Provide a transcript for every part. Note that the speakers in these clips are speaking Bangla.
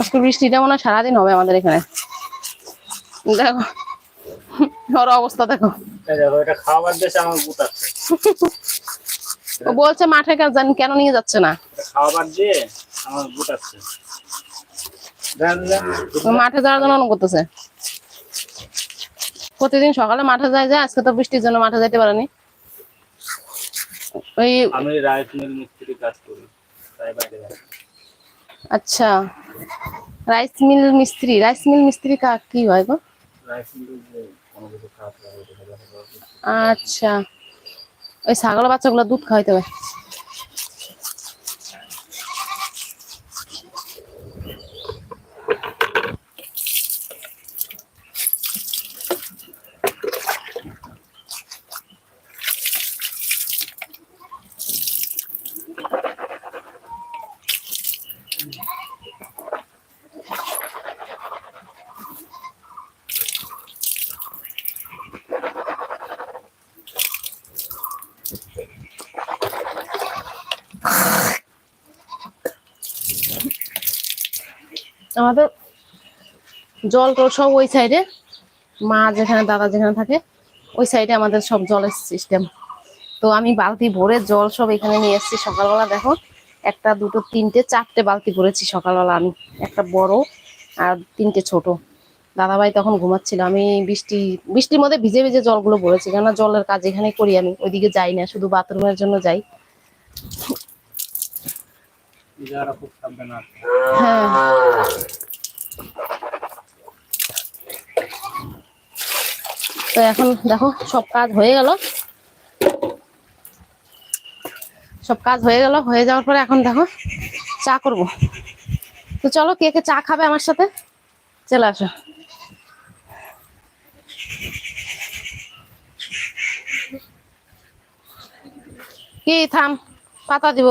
আজকে বৃষ্টিটা মনে হয় সারাদিন হবে আমাদের এখানে। দেখো ওর অবস্থা দেখো। ও বলছে মাঠে কেন নিয়ে যাচ্ছে না, মাঠে যাওয়ার জন্য অন করতেছে। প্রতিদিন সকালে মাঠে যায়, আজকে তো বৃষ্টির জন্য মাঠে যাইতে পারেনি। ওই আমি রাইস মিল মিস্ত্রি কাজ করি, তাই বাইরে যাই। আচ্ছা, রাইস মিল মিস্ত্রি। রাইস মিল মিস্ত্রি কি হয় গো? রাইস মিল যে কোনো কিছু খারাপ লাগে। আচ্ছা, ওই ছাগল বাচ্চাগুলো দুধ খাওয়াইতে হয়। আমাদের জল টল সব ওই সাইডে, মা যেখানে দাদা যেখানে থাকে ওই সাইডে আমাদের সব জলের সিস্টেম। তো আমি বালতি ভরে জল সব এখানে নিয়ে এসেছি সকালবেলা। দেখো, একটা দুটো তিনটে চারটে বালতি ভরেছি সকালবেলা আমি, একটা বড় আর তিনটে ছোট। দাদাভাই তখন ঘুমাচ্ছিল, আমি বৃষ্টির মধ্যে ভিজে ভিজে জলগুলো ভরেছি, কেননা জলের কাজ এখানে করি, আমি ওইদিকে যাই না, শুধু বাথরুমের জন্য যাই। হ্যাঁ, তো এখন দেখো সব কাজ হয়ে গেল। সব কাজ হয়ে গেল, হয়ে যাওয়ার পরে এখন দেখো চা করব। তো চলো, কে কে চা খাবে আমার সাথে চলে আসো। কি থাম, পাতা দিব।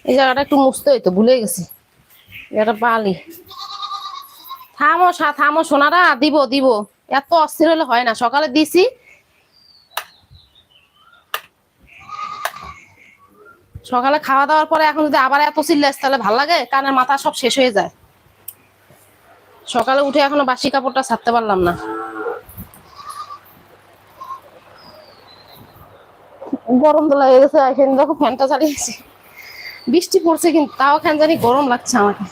এই জায়গাটা একটু মুছতে হইতো, ভুলে গেছি। এটা বালি। থামো থামো সোনারা, দিব দিব। এত অস্থির হলে হয় না, সকালে দিছি। সকালে খাওয়া দাওয়ার পরে এখন যদি আবার এত চিল্লাস তাহলে ভাল লাগে? কানের মাথা সব শেষ হয়ে যায়। সকালে উঠে এখনো বাসি কাপড়টা ছাড়তে পারলাম না। গরম তো লেগে গেছে, এখানে দেখো ফ্যানটা চালিয়েছি। বৃষ্টি পড়ছে কিন্তু তাও কেন জানি গরম লাগছে আমাকে।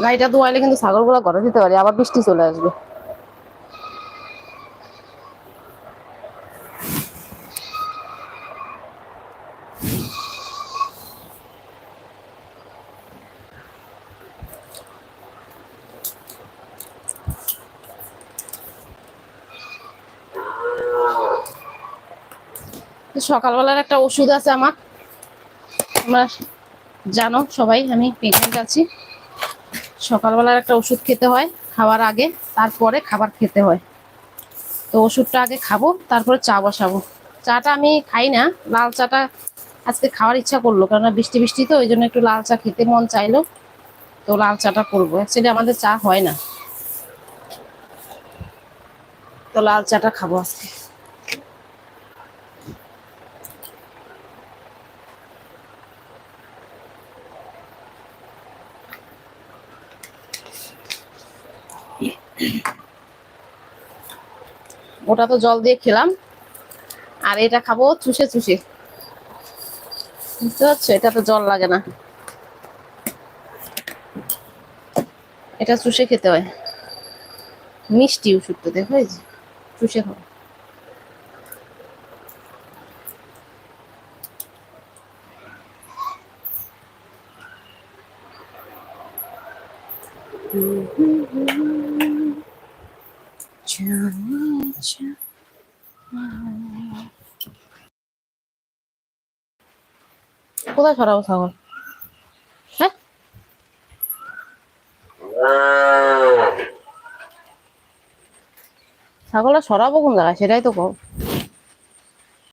গাড়িটা ধোয়াইলে কিন্তু ছাগলগুলো ঘরে দিতে পারি, আবার বৃষ্টি চলে আসবে। সকালবেলার একটা ওষুধ আছে আমার, তোমরা জানো সবাই, আমি প্রেগনেন্ট আছি। সকালবেলার একটা ওষুধ খেতে হয় খাওয়ার আগে, তারপরে খাবার খেতে হয়। তো ওষুধটা আগে খাবো, তারপরে চা বসাবো। চাটা আমি খাই না, লাল চাটা আজকে খাওয়ার ইচ্ছা করলো, কারণ বৃষ্টি বৃষ্টি তো ওই জন্য একটু লাল চা খেতে মন চাইলো। তো লাল চাটা করবো, অ্যাকচুয়ালি আমাদের চা হয় না, তো লাল চাটা খাবো আজকে। ওটা তো জল দিয়ে খেলাম, আর এটা খাবো চুষে চুষে, বুঝতে পারছো? এটা তো জল লাগে না, এটা চুষে খেতে হয়। মিষ্টি ওষুধটা দেখো, এই যে চুষে খাবো। কোথায় সরাবো ছাগল? হ্যাঁ, ছাগলটা সরাবো কোন জায়গায় সেটাই তো কম।